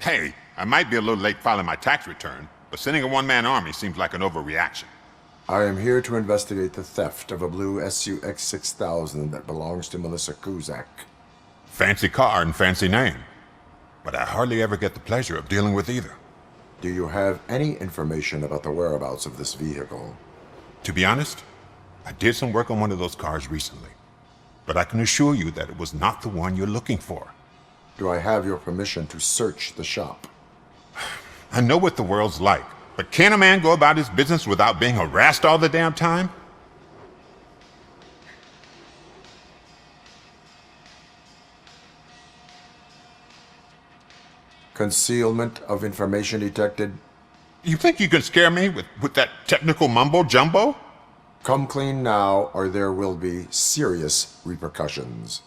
Hey, I might be a little late filing my tax return, but sending a one-man army seems like an overreaction. I am here to investigate the theft of a blue SUX 6000 that belongs to Melissa Kuzak. Fancy car and fancy name. But I hardly ever get the pleasure of dealing with either. Do you have any information about the whereabouts of this vehicle? To be honest, I did some work on one of those cars recently. But I can assure you that it was not the one you're looking for. Do I have your permission to search the shop? I know what the world's like, but can a man go about his business without being harassed all the damn time? Concealment of information detected. You think you can scare me with that technical mumbo-jumbo? Come clean now, or there will be serious repercussions.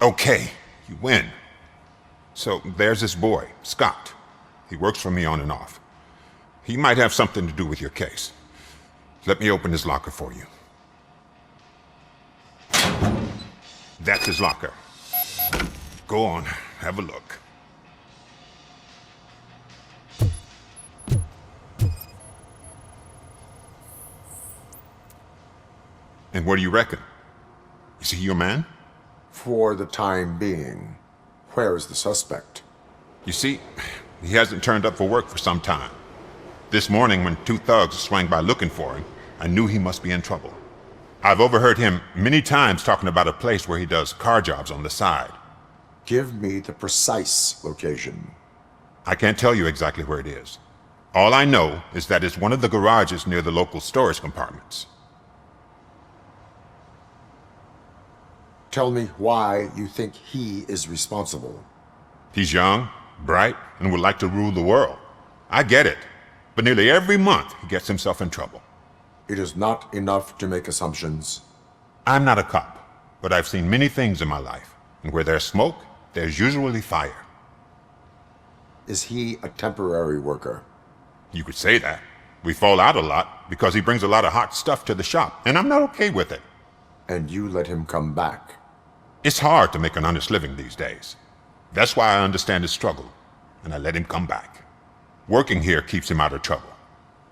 Okay, you win. So there's this boy, Scott. He works for me on and off. He might have something to do with your case. Let me open his locker for you. That's his locker. Go on, have a look. And what do you reckon? Is he your man? For the time being. Where is the suspect? You see, he hasn't turned up for work for some time. This morning, when two thugs swang by looking for him, I knew he must be in trouble. I've overheard him many times talking about a place where he does car jobs on the side. Give me the precise location. I can't tell you exactly where it is. All I know is that it's one of the garages near the local storage compartments. Tell me why you think he is responsible. He's young, bright, and would like to rule the world. I get it. But nearly every month, he gets himself in trouble. It is not enough to make assumptions. I'm not a cop, but I've seen many things in my life. And where there's smoke, there's usually fire. Is he a temporary worker? You could say that. We fall out a lot because he brings a lot of hot stuff to the shop, and I'm not okay with it. And you let him come back? It's hard to make an honest living these days. That's why I understand his struggle, and I let him come back. Working here keeps him out of trouble.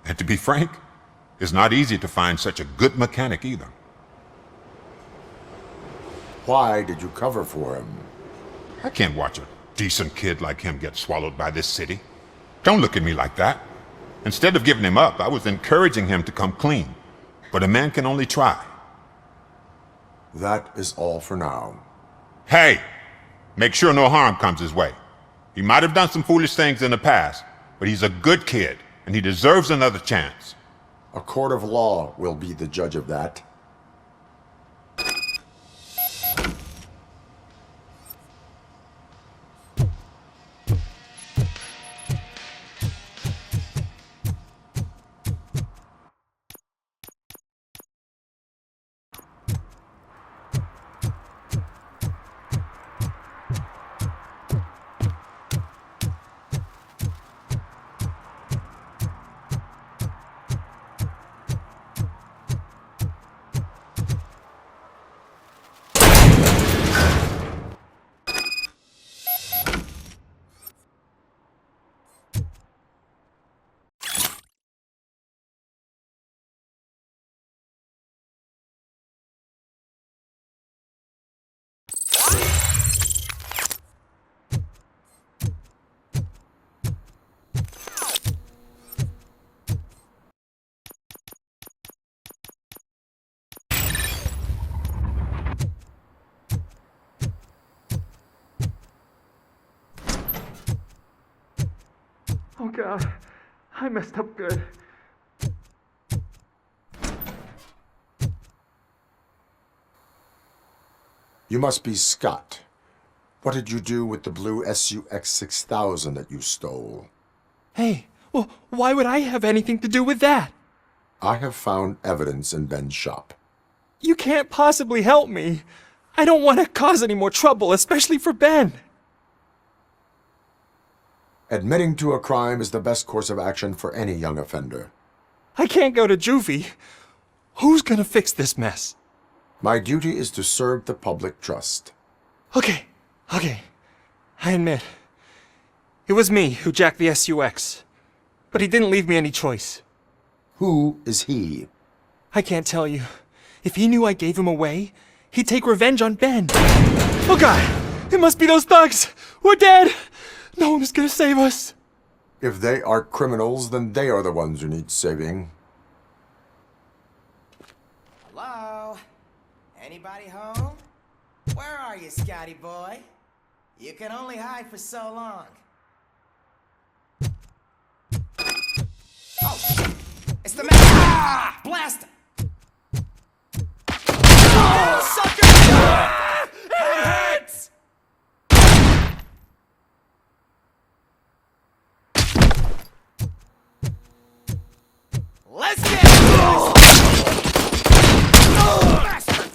And to be frank, it's not easy to find such a good mechanic either. Why did you cover for him? I can't watch a decent kid like him get swallowed by this city. Don't look at me like that. Instead of giving him up, I was encouraging him to come clean. But a man can only try. That is all for now. Hey! Make sure no harm comes his way. He might have done some foolish things in the past, but he's a good kid, and he deserves another chance. A court of law will be the judge of that. Oh God, I messed up good. You must be Scott. What did you do with the blue SUX 6000 that you stole? Hey, well, why would I have anything to do with that? I have found evidence in Ben's shop. You can't possibly help me. I don't want to cause any more trouble, especially for Ben. Admitting to a crime is the best course of action for any young offender. I can't go to juvie. Who's gonna fix this mess? My duty is to serve the public trust. Okay. I admit. It was me who jacked the SUX. But he didn't leave me any choice. Who is he? I can't tell you. If he knew I gave him away, he'd take revenge on Ben. Oh God! It must be those thugs! We're dead! No one was gonna save us. If they are criminals, then they are the ones who need saving. Hello? Anybody home? Where are you, Scotty boy? You can only hide for so long. Oh, shit! It's the man! Ah! Blast him! Oh, sucker! Ah! It hurts! Let's get it! Oh, bastard!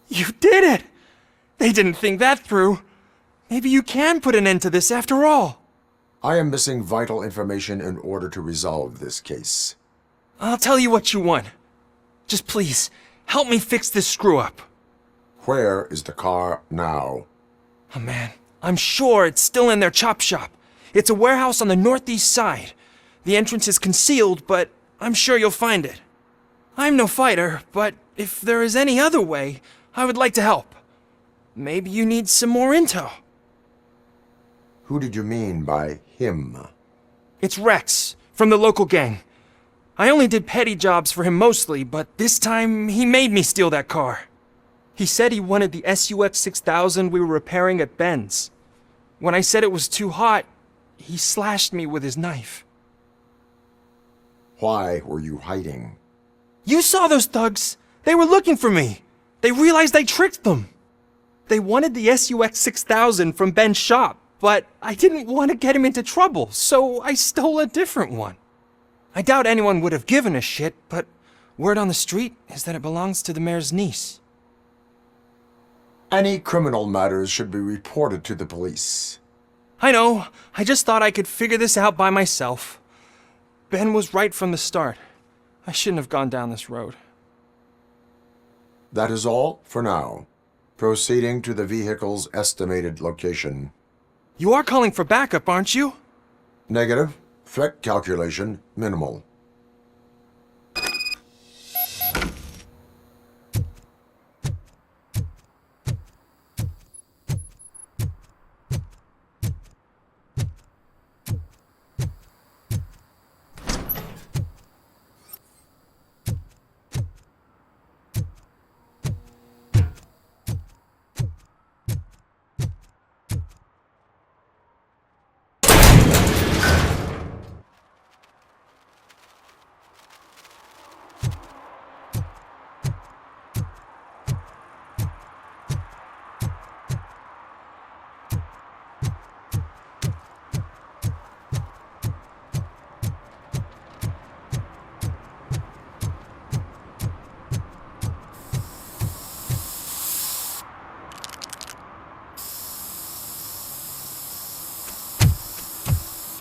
You did it! They didn't think that through. Maybe you can put an end to this after all. I am missing vital information in order to resolve this case. I'll tell you what you want. Just please, help me fix this screw-up. Where is the car now? Oh man, I'm sure it's still in their chop shop. It's a warehouse on the northeast side. The entrance is concealed, but I'm sure you'll find it. I'm no fighter, but if there is any other way, I would like to help. Maybe you need some more intel. Who did you mean by him? It's Rex, from the local gang. I only did petty jobs for him mostly, but this time he made me steal that car. He said he wanted the SUX 6000 we were repairing at Ben's. When I said it was too hot, he slashed me with his knife. Why were you hiding? You saw those thugs! They were looking for me! They realized I tricked them! They wanted the SUX 6000 from Ben's shop, but I didn't want to get him into trouble, so I stole a different one. I doubt anyone would have given a shit, but word on the street is that it belongs to the mayor's niece. Any criminal matters should be reported to the police. I know, I just thought I could figure this out by myself. Ben was right from the start. I shouldn't have gone down this road. That is all for now. Proceeding to the vehicle's estimated location. You are calling for backup, aren't you? Negative. Threat calculation minimal.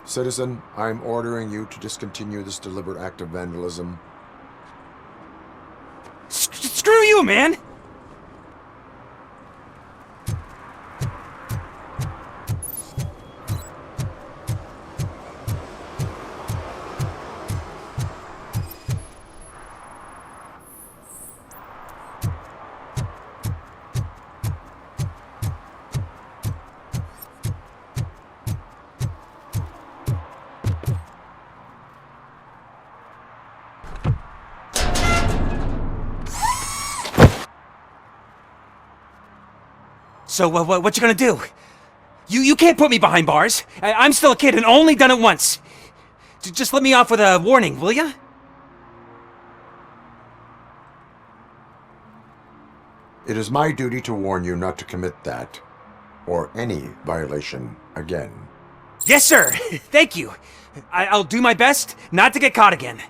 Citizen, I'm ordering you to discontinue this deliberate act of vandalism. Screw you, man! So, what you gonna do? You can't put me behind bars. I'm still a kid and only done it once. Just let me off with a warning, will ya? It is my duty to warn you not to commit that, or any violation, again. Yes, sir. Thank you. I'll do my best not to get caught again.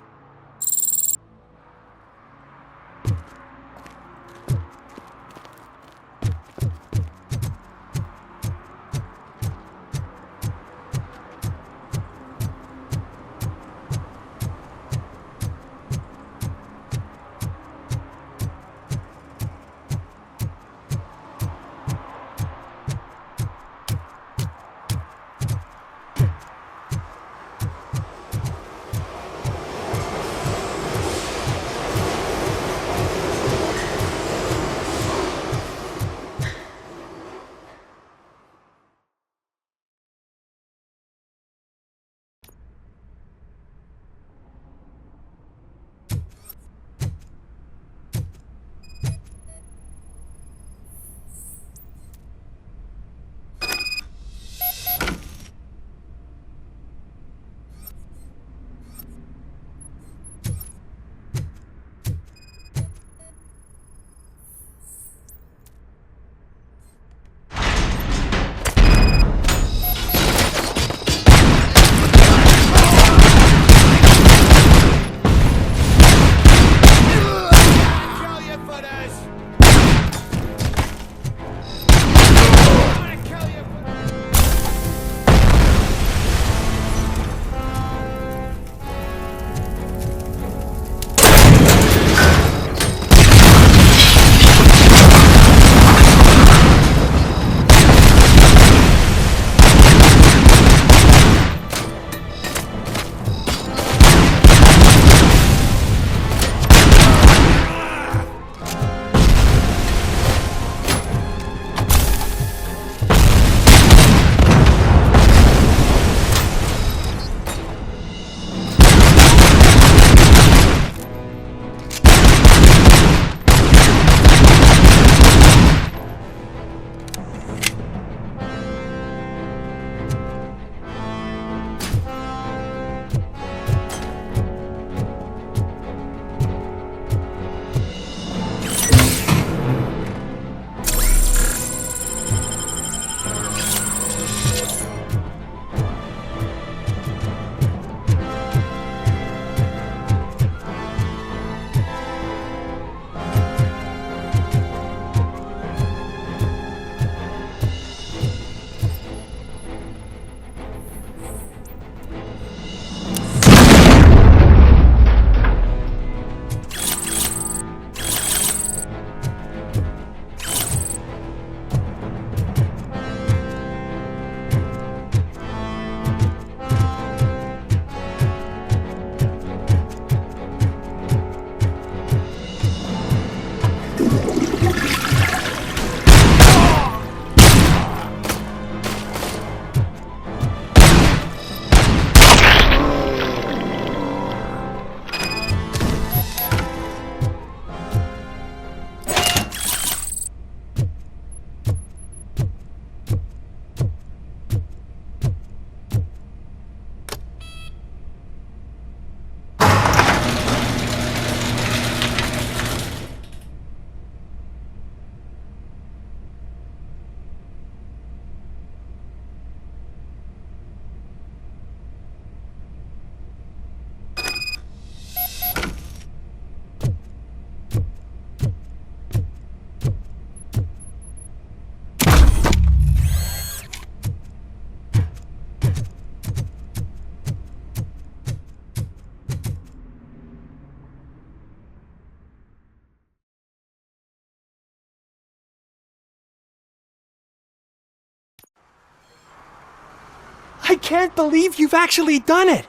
I can't believe you've actually done it!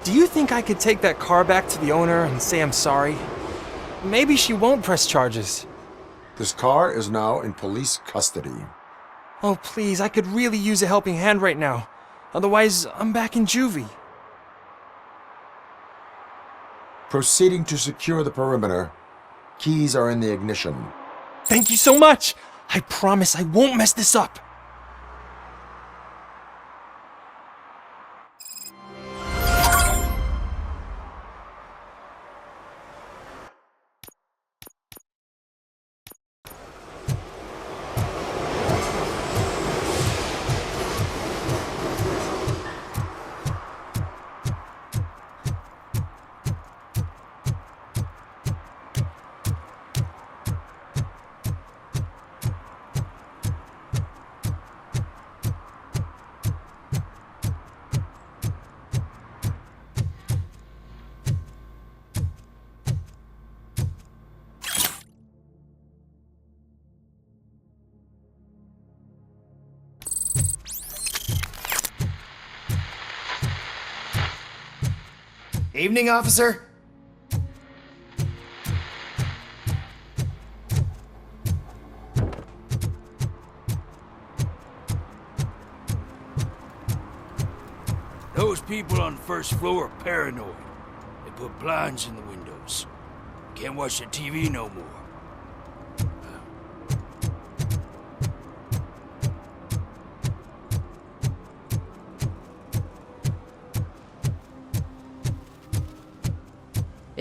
Do you think I could take that car back to the owner and say I'm sorry? Maybe she won't press charges. This car is now in police custody. Oh, please, I could really use a helping hand right now. Otherwise, I'm back in juvie. Proceeding to secure the perimeter. Keys are in the ignition. Thank you so much! I promise I won't mess this up. Evening, officer. Those people on the first floor are paranoid. They put blinds in the windows. Can't watch the TV no more.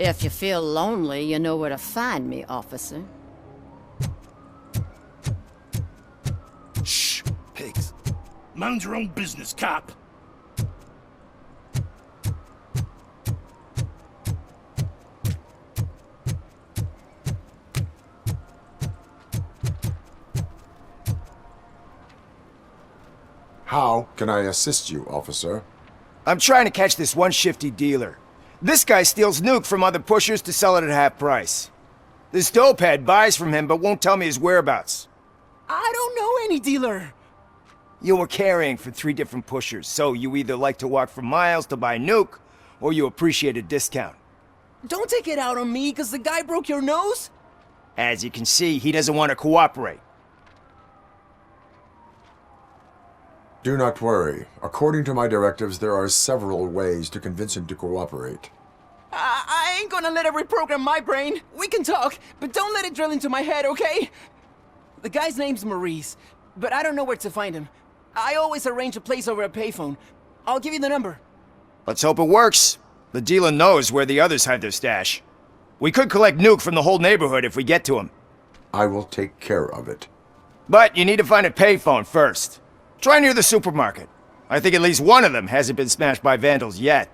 If you feel lonely, you know where to find me, officer. Shh, pigs. Mind your own business, cop. How can I assist you, officer? I'm trying to catch this one shifty dealer. This guy steals nuke from other pushers to sell it at half price. This dopehead buys from him but won't tell me his whereabouts. I don't know any dealer. You were carrying for 3 different pushers, so you either like to walk for miles to buy nuke, or you appreciate a discount. Don't take it out on me, because the guy broke your nose? As you can see, he doesn't want to cooperate. Do not worry. According to my directives, there are several ways to convince him to cooperate. I ain't gonna let it reprogram my brain. We can talk, but don't let it drill into my head, okay? The guy's name's Maurice, but I don't know where to find him. I always arrange a place over a payphone. I'll give you the number. Let's hope it works. The dealer knows where the others hide their stash. We could collect nuke from the whole neighborhood if we get to him. I will take care of it. But you need to find a payphone first. Try near the supermarket. I think at least one of them hasn't been smashed by vandals yet.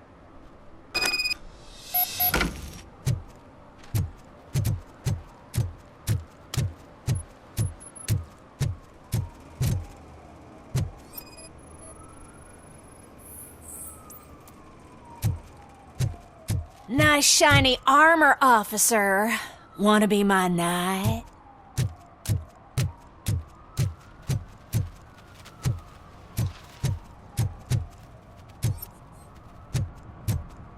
Nice shiny armor, officer. Wanna be my knight?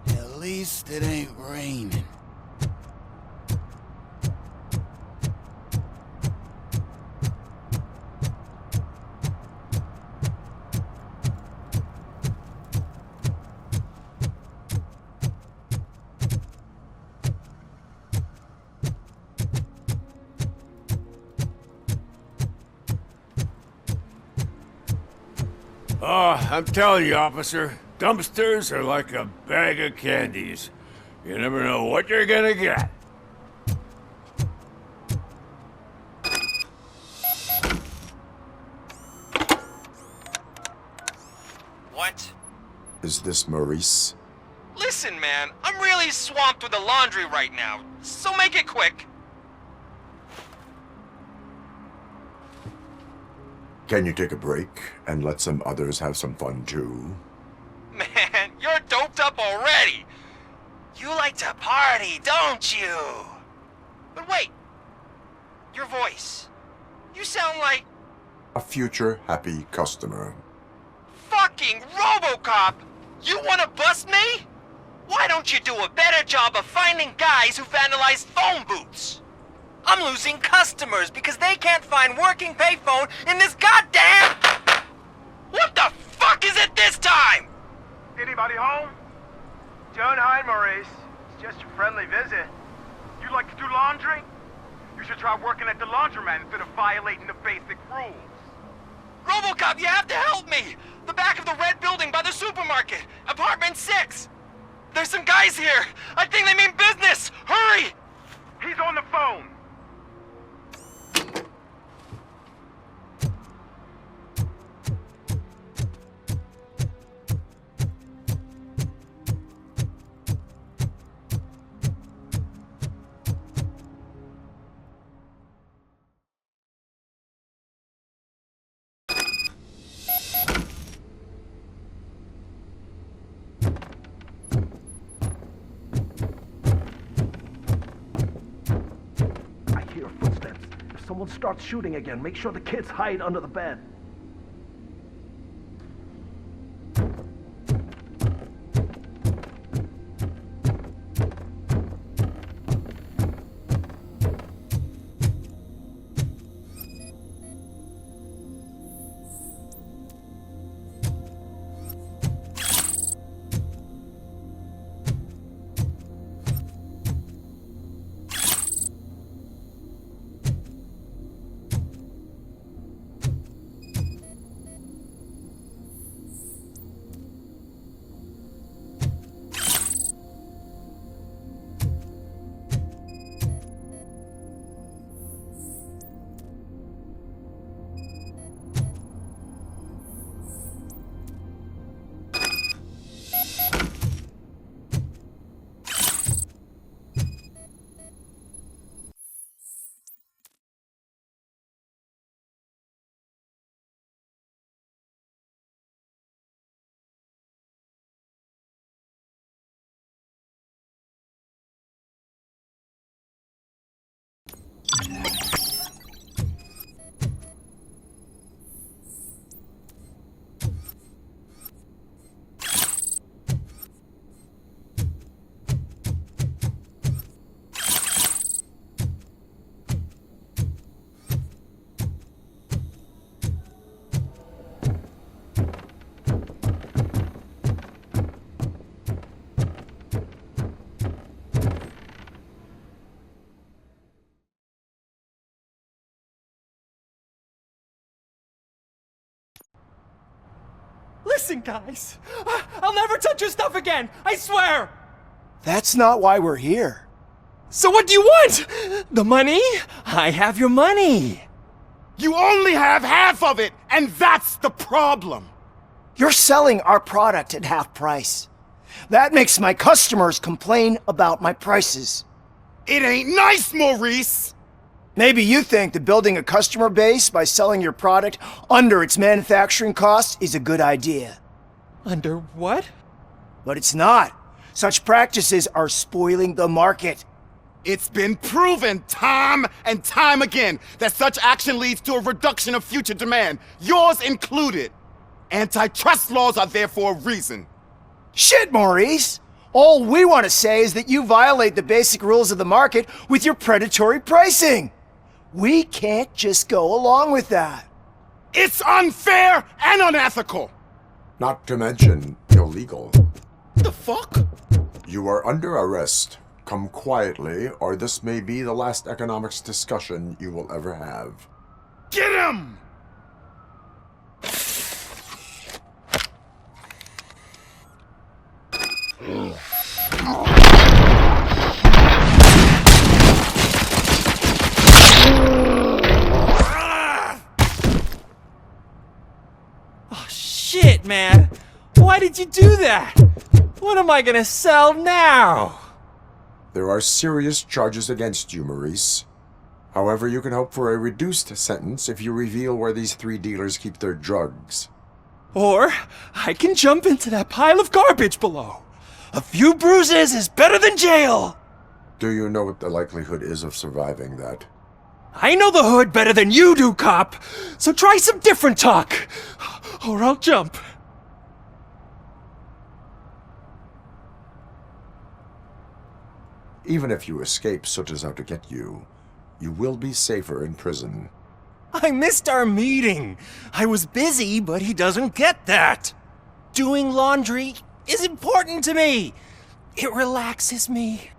At least it ain't raining. Oh, I'm telling you, officer, dumpsters are like a bag of candies. You never know what you're gonna get. What? Is this Maurice? Listen, man, I'm really swamped with the laundry right now, so make it quick. Can you take a break and let some others have some fun too? Man, you're doped up already. You like to party, don't you? But wait, your voice. You sound like... A future happy customer. fucking Robocop! You wanna bust me? Why don't you do a better job of finding guys who vandalize phone booths? I'm losing customers because they can't find working payphone in this goddamn... What the fuck is it this time? Anybody home? Don't hide, Maurice. It's just a friendly visit. You like to do laundry? You should try working at the laundromat instead of violating the basic rules. Robocop, you have to help me! The back of the red building by the supermarket, apartment 6. There's some guys here. I think they mean business. Hurry! He's on the phone. Someone starts shooting again. Make sure the kids hide under the bed. Listen, guys. I'll never touch your stuff again. I swear. That's not why we're here. So what do you want? The money? I have your money. You only have half of it, and that's the problem. You're selling our product at half price. That makes my customers complain about my prices. It ain't nice, Maurice. Maybe you think that building a customer base by selling your product under its manufacturing cost is a good idea. Under what? But it's not. Such practices are spoiling the market. It's been proven time and time again that such action leads to a reduction of future demand, yours included. Antitrust laws are there for a reason. Shit, Maurice! All we want to say is that you violate the basic rules of the market with your predatory pricing. We can't just go along with that. It's unfair and unethical. Not to mention illegal. The fuck? You are under arrest. Come quietly, or this may be the last economics discussion you will ever have. Get him! Oh, shit, man. Why did you do that? What am I gonna sell now? There are serious charges against you, Maurice. However, you can hope for a reduced sentence if you reveal where these 3 dealers keep their drugs. Or I can jump into that pile of garbage below. A few bruises is better than jail. Do you know what the likelihood is of surviving that? I know the hood better than you do, cop. So try some different talk, or I'll jump. Even if you escape Soot is out to get you, you will be safer in prison. I missed our meeting. I was busy, but he doesn't get that. Doing laundry is important to me. It relaxes me.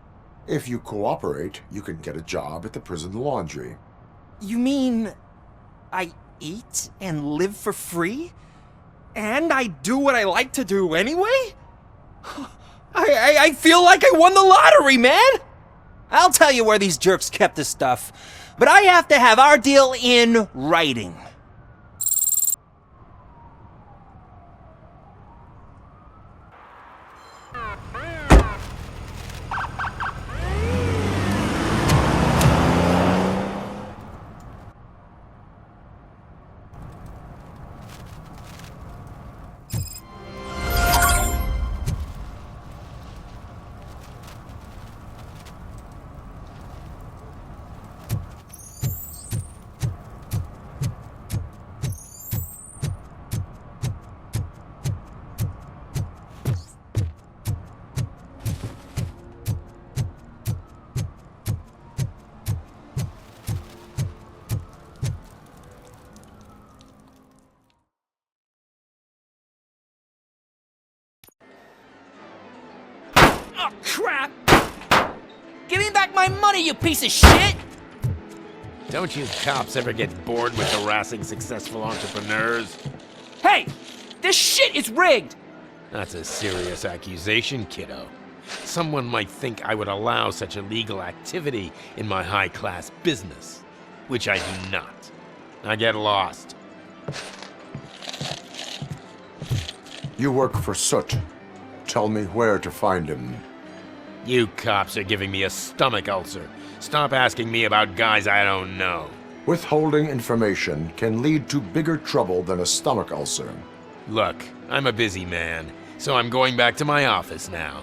If you cooperate, you can get a job at the prison laundry. You mean I eat and live for free? And I do what I like to do anyway? I feel like I won the lottery, man! I'll tell you where these jerks kept the stuff, but I have to have our deal in writing. Oh, crap! Give me back my money, you piece of shit! Don't you cops ever get bored with harassing successful entrepreneurs? Hey! This shit is rigged! That's a serious accusation, kiddo. Someone might think I would allow such illegal activity in my high-class business, which I do not. I get lost. You work for Soot. Tell me where to find him. You cops are giving me a stomach ulcer. Stop asking me about guys I don't know. Withholding information can lead to bigger trouble than a stomach ulcer. Look, I'm a busy man, so I'm going back to my office now.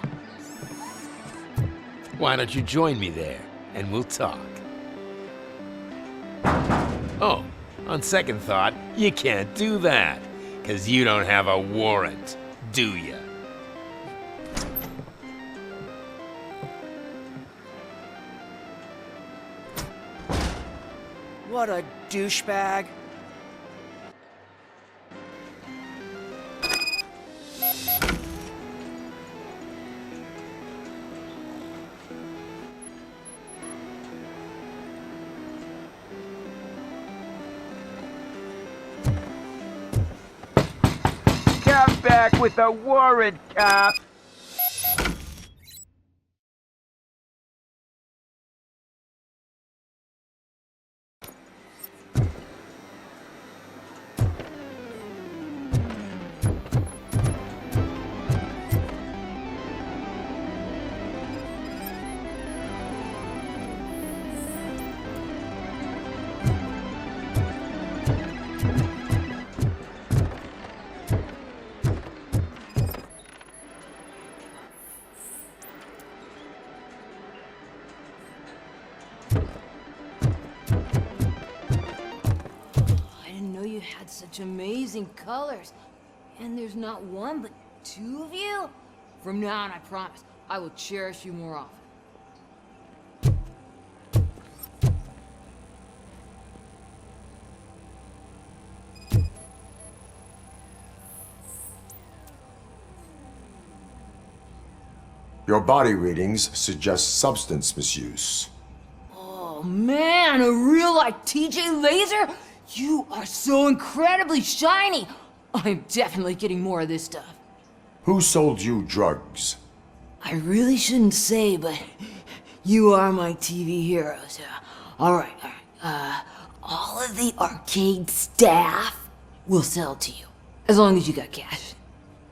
Why don't you join me there, and we'll talk. Oh, on second thought, you can't do that, 'cause you don't have a warrant, do ya? What a douchebag. Come back with a warrant, cop! You had such amazing colors. And there's not one, but two of you? From now on, I promise, I will cherish you more often. Your body readings suggest substance misuse. Oh man, a real like TJ Laser? You are so incredibly shiny! I'm definitely getting more of this stuff. Who sold you drugs? I really shouldn't say, but you are my TV heroes. Alright. All of the arcade staff will sell to you, as long as you got cash.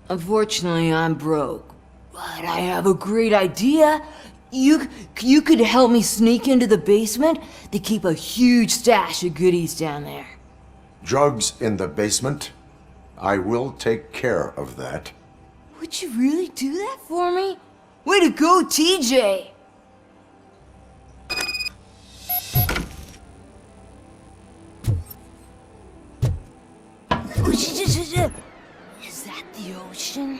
Unfortunately, I'm broke, but I have a great idea. You could help me sneak into the basement to keep a huge stash of goodies down there. Drugs in the basement? I will take care of that. Would you really do that for me? Way to go, TJ! Is that the ocean?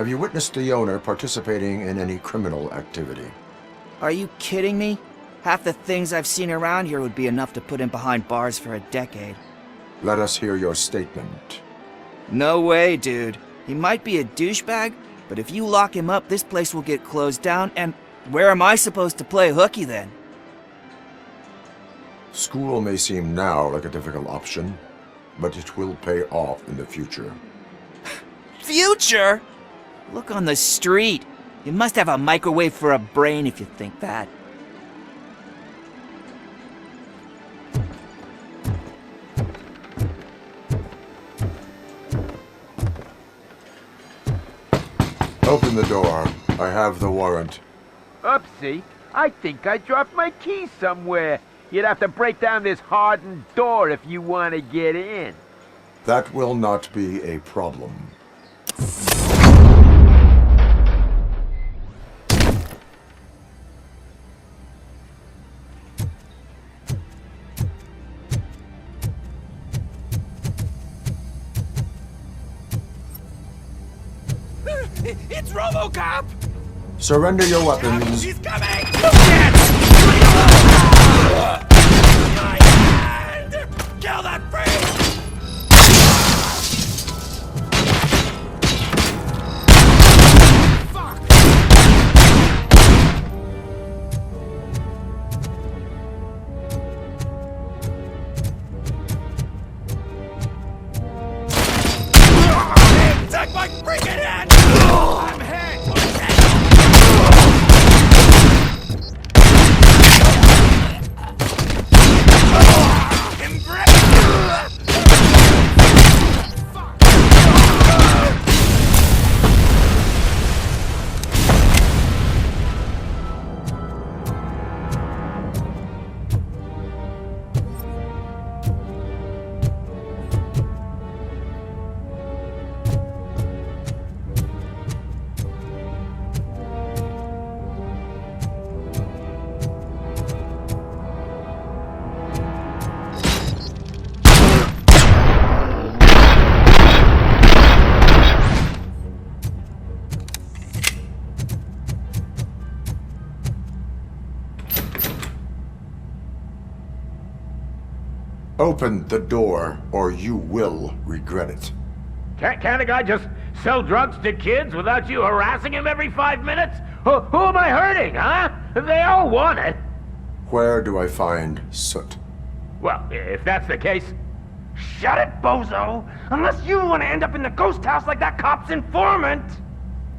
Have you witnessed the owner participating in any criminal activity? Are you kidding me? Half the things I've seen around here would be enough to put him behind bars for a decade. Let us hear your statement. No way, dude. He might be a douchebag, but if you lock him up, this place will get closed down, and where am I supposed to play hooky then? School may seem now like a difficult option, but it will pay off in the future. Future? Look on the street. You must have a microwave for a brain if you think that. Open the door. I have the warrant. Oopsie, I think I dropped my keys somewhere. You'd have to break down this hardened door if you want to get in. That will not be a problem. It's Robocop! Surrender your weapons. He's coming! Kill that freak! Take my freaking head! I'm hit! Open the door, or you will regret it. Can't a guy just sell drugs to kids without you harassing him every 5 minutes? Who am I hurting, huh? They all want it. Where do I find Soot? Well, if that's the case, shut it, bozo! Unless you want to end up in the ghost house like that cop's informant!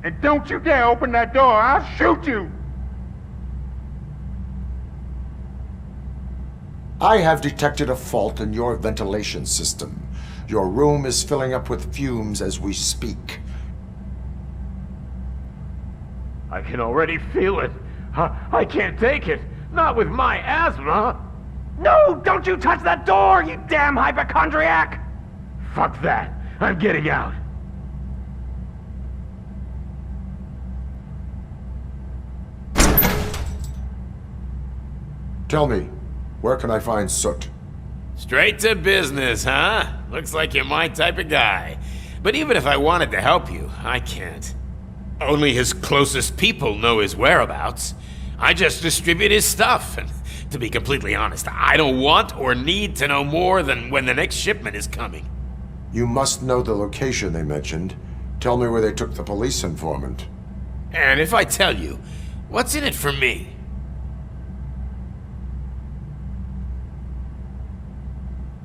And don't you dare open that door, I'll shoot you! I have detected a fault in your ventilation system. Your room is filling up with fumes as we speak. I can already feel it. I can't take it. Not with my asthma. No, don't you touch that door, you damn hypochondriac! Fuck that. I'm getting out. Tell me, where can I find Soot? Straight to business, huh? Looks like you're my type of guy. But even if I wanted to help you, I can't. Only his closest people know his whereabouts. I just distribute his stuff, and to be completely honest, I don't want or need to know more than when the next shipment is coming. You must know the location they mentioned. Tell me where they took the police informant. And if I tell you, what's in it for me?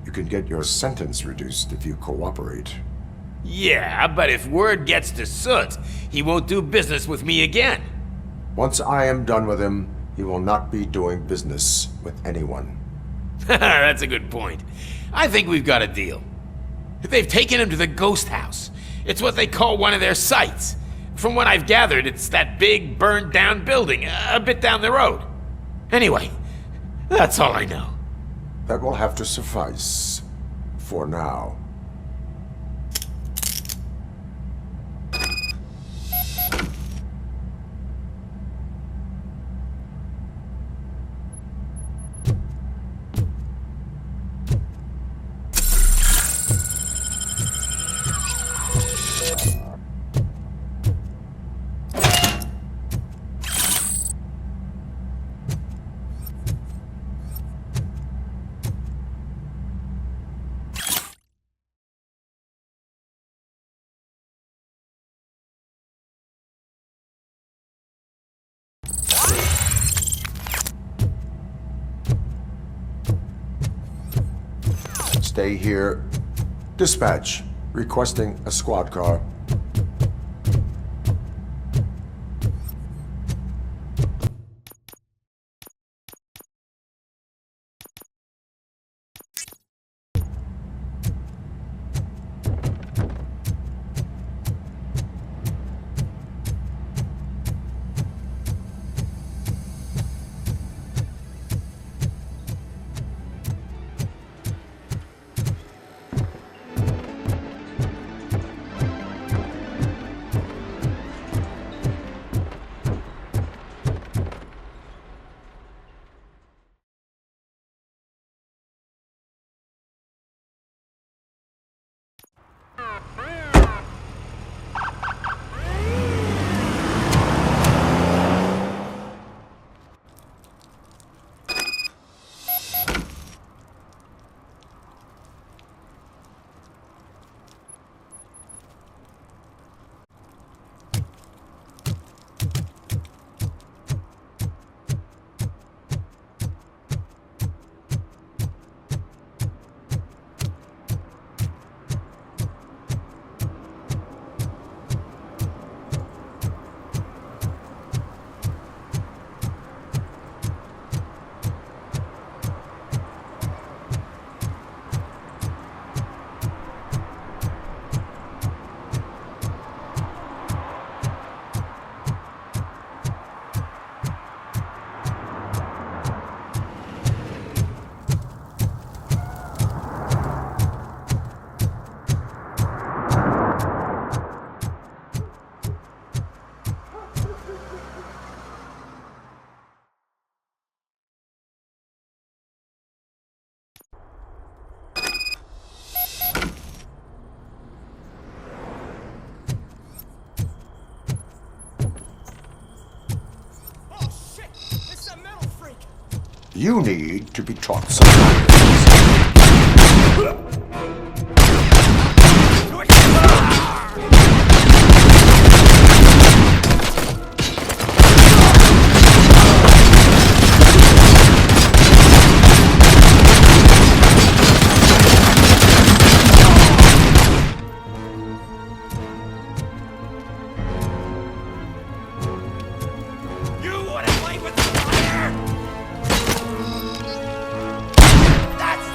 You can get your sentence reduced if you cooperate. Yeah, but if word gets to Soot, he won't do business with me again. Once I am done with him, he will not be doing business with anyone. That's a good point. I think we've got a deal. They've taken him to the ghost house. It's what they call one of their sites. From what I've gathered, it's that big, burned-down building a bit down the road. Anyway, that's all I know. That will have to suffice. For now. stay here. Dispatch, requesting a squad car. You need to be taught some You wanna play with fire? That's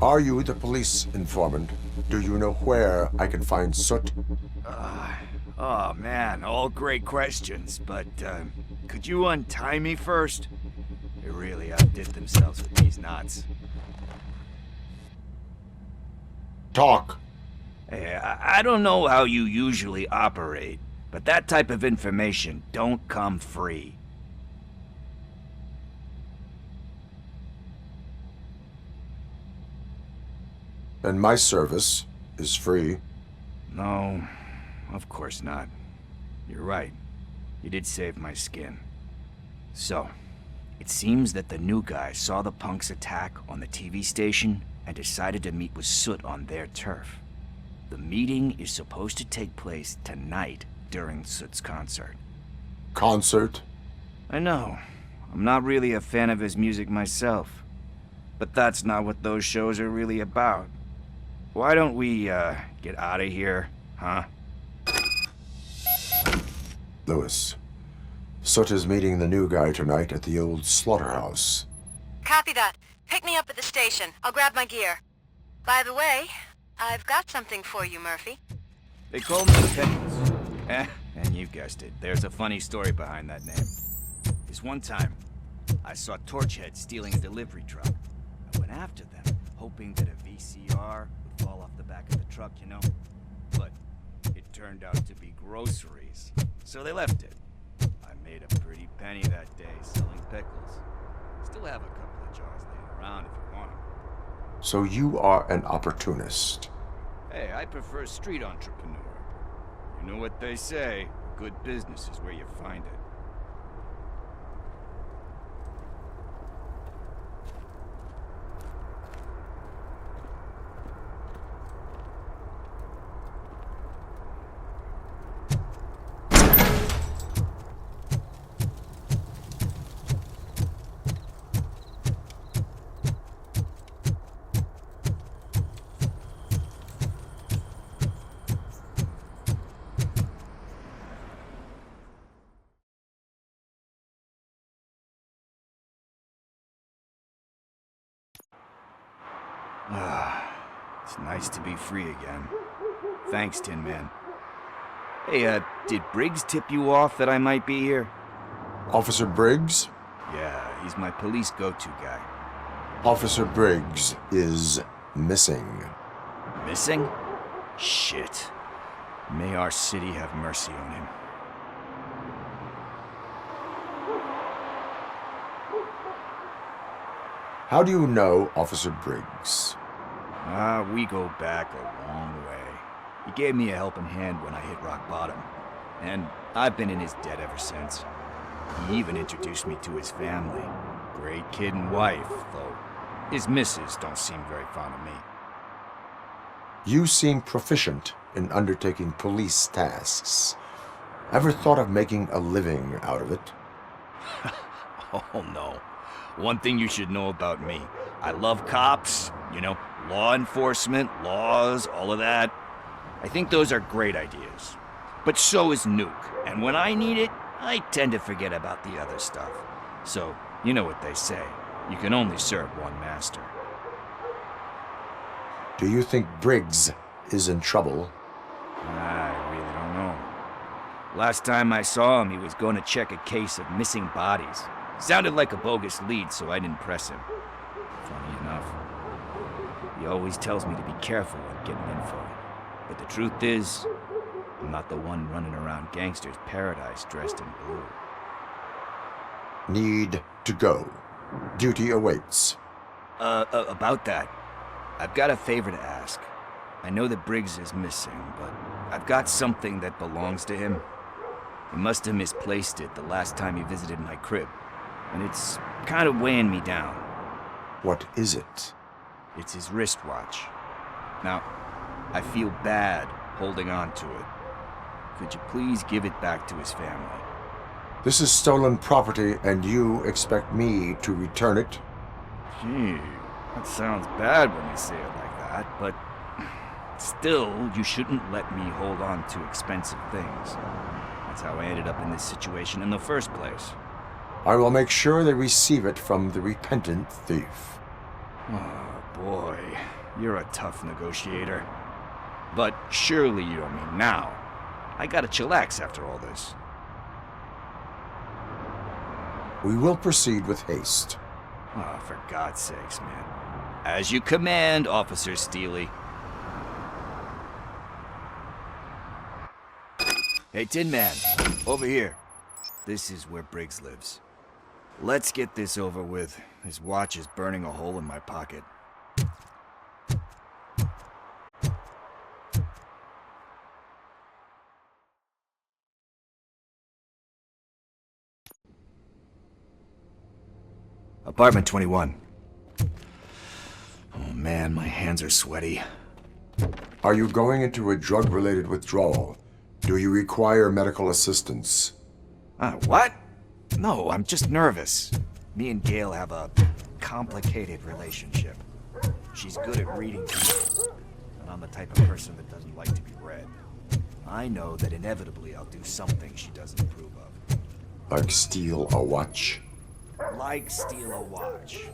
Are you the police informant? Do you know where I can find Soot? Oh man, all great questions, but could you untie me first? They really outdid themselves with these knots. Talk. Hey, I don't know how you usually operate, but that type of information don't come free. And my service is free. No, of course not. You're right. You did save my skin. So, it seems that the new guy saw the punk's attack on the TV station and decided to meet with Soot on their turf. The meeting is supposed to take place tonight during Soot's concert. Concert? I know. I'm not really a fan of his music myself. But that's not what those shows are really about. Why don't we, get out of here, huh? Lewis, Soot is meeting the new guy tonight at the old slaughterhouse. Copy that. Pick me up at the station. I'll grab my gear. By the way, I've got something for you, Murphy. They call me Pickles. And you guessed it. There's a funny story behind that name. This one time, I saw Torchhead stealing a delivery truck. I went after them, hoping that a VCR would fall off the back of the truck, you know? But it turned out to be groceries. So they left it. I made a pretty penny that day selling pickles. Still have a couple of jars laying around if you want them. So you are an opportunist. Hey, I prefer street entrepreneur. You know what they say, good business is where you find it. It's nice to be free again. Thanks, Tin Man. Hey, did Briggs tip you off that I might be here? Officer Briggs? Yeah, he's my police go-to guy. Officer Briggs is missing. Missing? Shit. May our city have mercy on him. How do you know Officer Briggs? We go back a long way. He gave me a helping hand when I hit rock bottom. And I've been in his debt ever since. He even introduced me to his family. Great kid and wife, though his missus don't seem very fond of me. You seem proficient in undertaking police tasks. Ever thought of making a living out of it? Oh no. One thing you should know about me. I love cops, you know, law enforcement, laws, all of that. I think those are great ideas. But so is Nuke, and when I need it, I tend to forget about the other stuff. So, you know what they say. You can only serve one master. Do you think Briggs is in trouble? I really don't know. Last time I saw him, he was going to check a case of missing bodies. Sounded like a bogus lead, so I didn't press him. Funny enough. He always tells me to be careful when getting info. But the truth is, I'm not the one running around gangsters' paradise dressed in blue. Need to go. Duty awaits. About that, I've got a favor to ask. I know that Briggs is missing, but I've got something that belongs to him. He must have misplaced it the last time he visited my crib. And it's kind of weighing me down. What is it? It's his wristwatch. Now, I feel bad holding on to it. Could you please give it back to his family? This is stolen property, and you expect me to return it? Gee, that sounds bad when you say it like that, but still, you shouldn't let me hold on to expensive things. That's how I ended up in this situation in the first place. I will make sure they receive it from the repentant thief. Oh Boy, you're a tough negotiator. But surely you don't mean now. I gotta chillax after all this. We will proceed with haste. Oh, for God's sakes, man. As you command, Officer Steely. Hey, Tin Man, over here. This is where Briggs lives. Let's get this over with. His watch is burning a hole in my pocket. Apartment 21. Oh man, my hands are sweaty. Are you going into a drug-related withdrawal? Do you require medical assistance? What? No, I'm just nervous. Me and Gail have a complicated relationship. She's good at reading people, and I'm the type of person that doesn't like to be read. I know that inevitably I'll do something she doesn't approve of. Like steal a watch? Like steal a watch.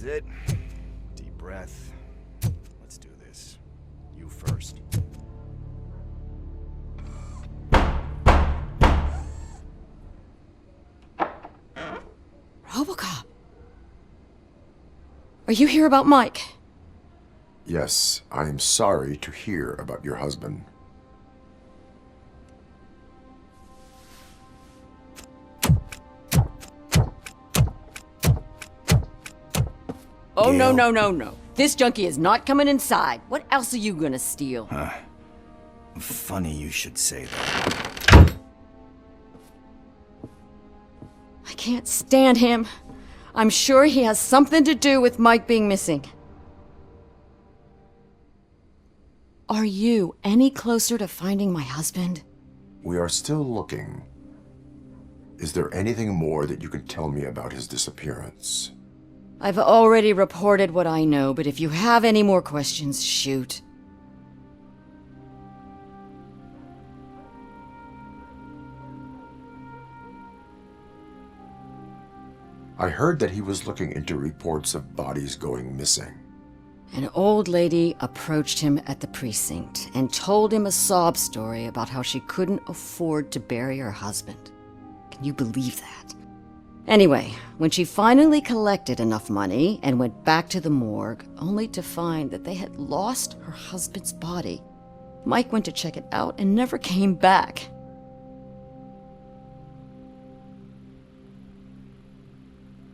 It. Deep breath. Let's do this. You first. Robocop. Are you here about Mike? Yes, I am sorry to hear about your husband. Oh, no. This junkie is not coming inside. What else are you gonna steal? Funny you should say that. I can't stand him. I'm sure he has something to do with Mike being missing. Are you any closer to finding my husband? We are still looking. Is there anything more that you can tell me about his disappearance? I've already reported what I know, but if you have any more questions, shoot. I heard that he was looking into reports of bodies going missing. An old lady approached him at the precinct and told him a sob story about how she couldn't afford to bury her husband. Can you believe that? Anyway, when she finally collected enough money and went back to the morgue, only to find that they had lost her husband's body, Mike went to check it out and never came back.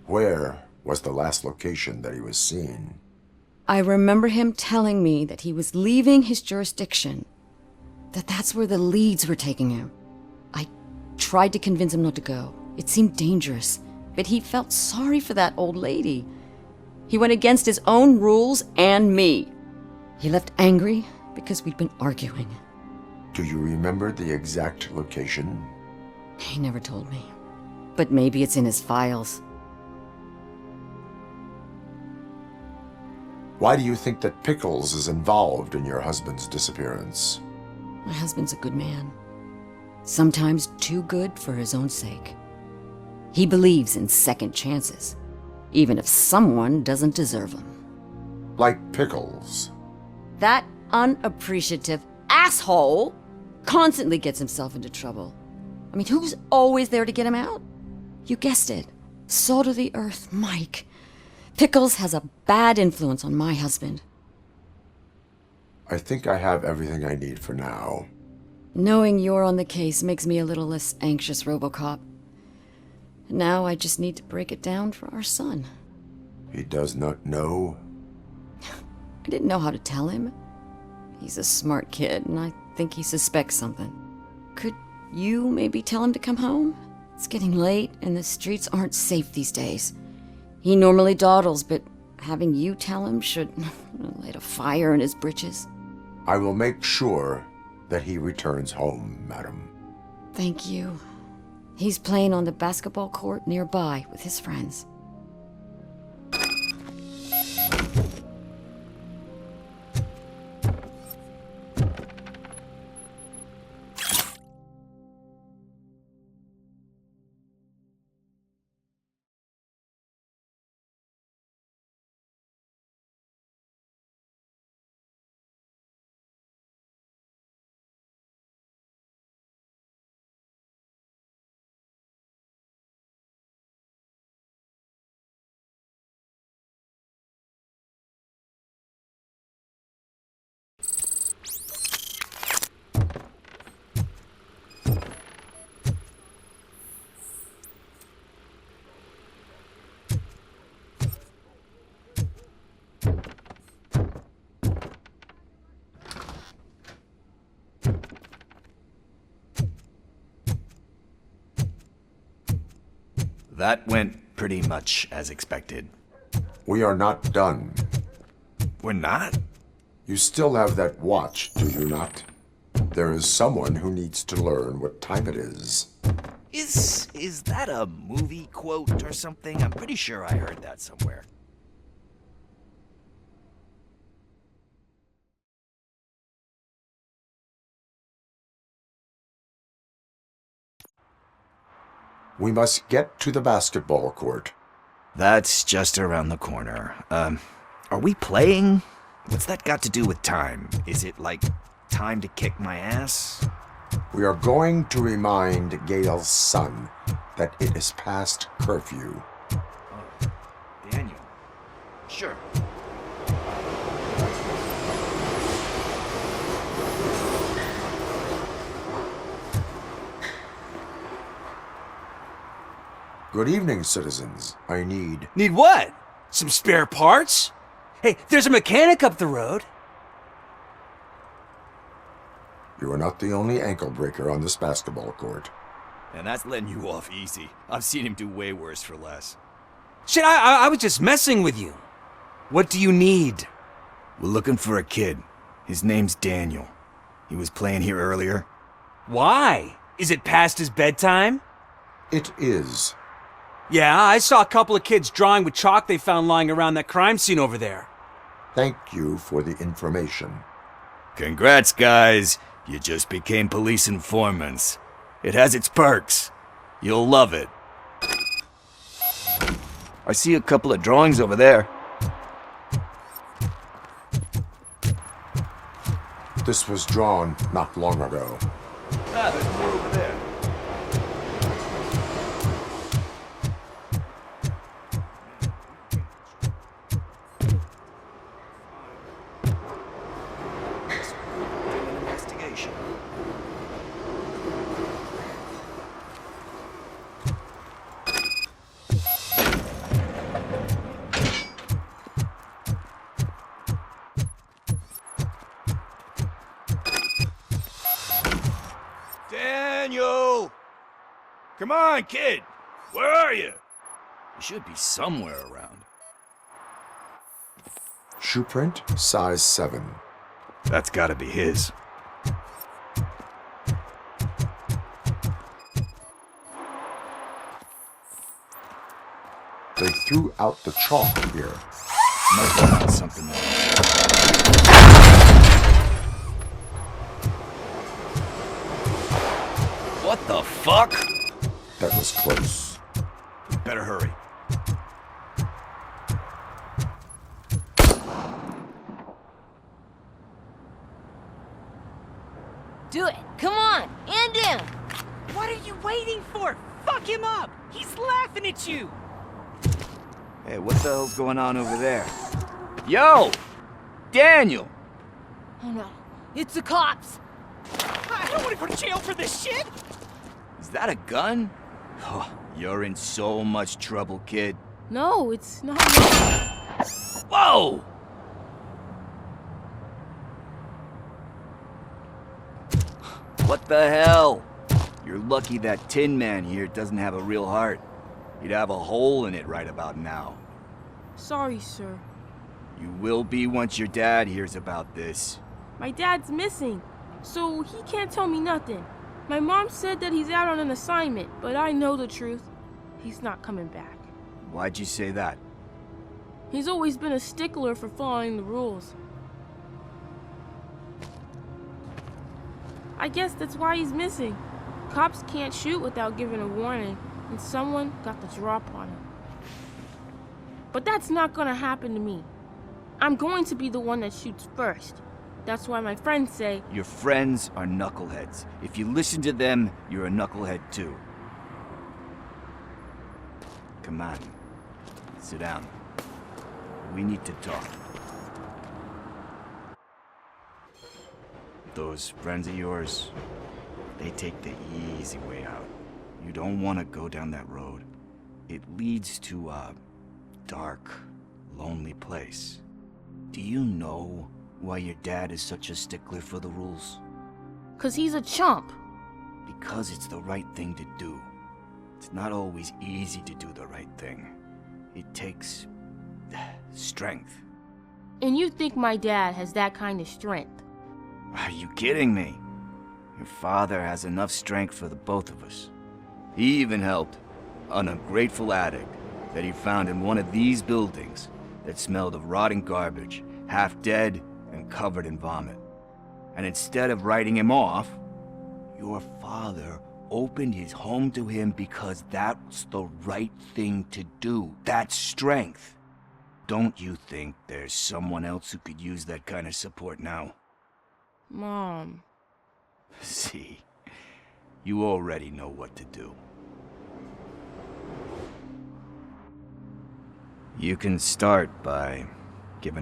Where was the last location that he was seen? I remember him telling me that he was leaving his jurisdiction, that's where the leads were taking him. I tried to convince him not to go. It seemed dangerous, but he felt sorry for that old lady. He went against his own rules and me. He left angry because we'd been arguing. Do you remember the exact location? He never told me, but maybe it's in his files. Why do you think that Pickles is involved in your husband's disappearance? My husband's a good man. Sometimes too good for his own sake. He believes in second chances, even if someone doesn't deserve them. Like Pickles. That unappreciative asshole constantly gets himself into trouble. I mean, who's always there to get him out? You guessed it. Salt of the earth, Mike. Pickles has a bad influence on my husband. I think I have everything I need for now. Knowing you're on the case makes me a little less anxious, Robocop. Now I just need to break it down for our son. He does not know? I didn't know how to tell him. He's a smart kid, and I think he suspects something. Could you maybe tell him to come home? It's getting late, and the streets aren't safe these days. He normally dawdles, but having you tell him should light a fire in his britches. I will make sure that he returns home, madam. Thank you. He's playing on the basketball court nearby with his friends. That went pretty much as expected. We are not done. We're not? You still have that watch, do you not? There is someone who needs to learn what time it is. Is that a movie quote or something? I'm pretty sure I heard that somewhere. We must get to the basketball court. That's just around the corner. Are we playing? What's that got to do with time? Is it like time to kick my ass? We are going to remind Gail's son that it is past curfew. Oh, Daniel. Sure. Good evening, citizens. I need... Need what? Some spare parts? Hey, there's a mechanic up the road. You are not the only ankle breaker on this basketball court. And that's letting you off easy. I've seen him do way worse for less. Shit, I was just messing with you. What do you need? We're looking for a kid. His name's Daniel. He was playing here earlier. Why? Is it past his bedtime? It is. Yeah, I saw a couple of kids drawing with chalk they found lying around that crime scene over there. Thank you for the information. Congrats, guys. You just became police informants. It has its perks. You'll love it. I see a couple of drawings over there. This was drawn not long ago. Ah, there's more over there. Daniel! Come on, kid! Where are you? You should be somewhere around. Shoe print, size 7. That's gotta be his. They threw out the chalk here. Must have been something else. What the fuck? That was close. Better hurry. Do it. Come on. And down. What are you waiting for? Fuck him up! He's laughing at you! Hey, what the hell's going on over there? Yo! Daniel! Oh no, it's the cops! I don't want to go to jail for this shit! Is that a gun? Oh, you're in so much trouble, kid. No, it's not. Whoa! What the hell? You're lucky that Tin Man here doesn't have a real heart. He'd have a hole in it right about now. Sorry, sir. You will be once your dad hears about this. My dad's missing, so he can't tell me nothing. My mom said that he's out on an assignment, but I know the truth. He's not coming back. Why'd you say that? He's always been a stickler for following the rules. I guess that's why he's missing. Cops can't shoot without giving a warning, and someone got the drop on him. But that's not gonna happen to me. I'm going to be the one that shoots first. That's why my friends say... Your friends are knuckleheads. If you listen to them, you're a knucklehead too. Come on. Sit down. We need to talk. Those friends of yours, they take the easy way out. You don't want to go down that road. It leads to a dark, lonely place. Do you know why your dad is such a stickler for the rules? 'Cause he's a chump. Because it's the right thing to do. It's not always easy to do the right thing. It takes strength. And you think my dad has that kind of strength? Are you kidding me? Your father has enough strength for the both of us. He even helped an ungrateful addict that he found in one of these buildings that smelled of rotting garbage, half dead and covered in vomit. And instead of writing him off, your father opened his home to him because that's the right thing to do. That's strength. Don't you think there's someone else who could use that kind of support now? Mom. See, you already know what to do. You can start by giving a